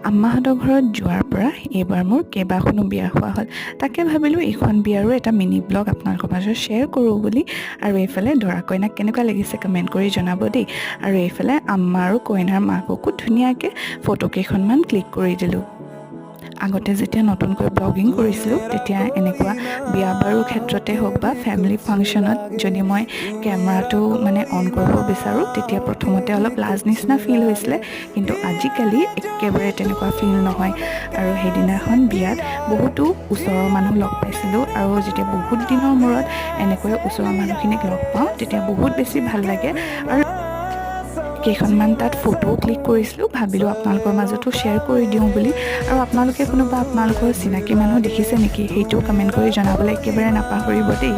আম্মাহঁতৰ ঘৰত যোৱাৰ পৰা এইবাৰ মোৰ কেইবাখনো বিয়া হোৱা হ'ল। তাকে ভাবিলোঁ এইখন বিয়াৰো এটা মিনি ব্লগ আপোনালোকৰ মাজত শ্বেয়াৰ কৰোঁ বুলি। আৰু এইফালে দৰা কইনাক কেনেকুৱা লাগিছে কমেণ্ট কৰি জনাব দেই। আৰু এইফালে আম্মা আৰু কইনাৰ মাককো ধুনীয়াকৈ ফটো কেইখনমান ক্লিক কৰি দিলোঁ। আগতে যেতিয়া নতুনকৈ ব্লগিং কৰিছিলোঁ তেতিয়া এনেকুৱা বিয়া বাৰুৰ ক্ষেত্ৰতে হওক বা ফেমিলি ফাংশ্যনত যদি মই কেমেৰাটো অন কৰিব বিচাৰোঁ তেতিয়া প্ৰথমতে অলপ লাজ নিচিনা ফিল হৈছিলে, কিন্তু আজিকালি একেবাৰে তেনেকুৱা ফিল নহয়। আৰু সেইদিনাখন বিয়াত বহুতো ওচৰৰ মানুহ লগ পাইছিলোঁ, আৰু যেতিয়া বহুত দিনৰ মূৰত এনেকৈ ওচৰৰ মানুহখিনিক লগ পাওঁ তেতিয়া বহুত বেছি ভাল লাগে। আৰু কেইখনমান তাত ফটোও ক্লিক কৰিছিলোঁ, ভাবিলোঁ আপোনালোকৰ মাজতো শ্বেয়াৰ কৰি দিওঁ বুলি। আৰু আপোনালোকে কোনোবা আপোনালোকৰ চিনাকি মানুহ দেখিছে নেকি সেইটোও কমেণ্ট কৰি জনাবলৈ একেবাৰে নাপাহৰিব দেই।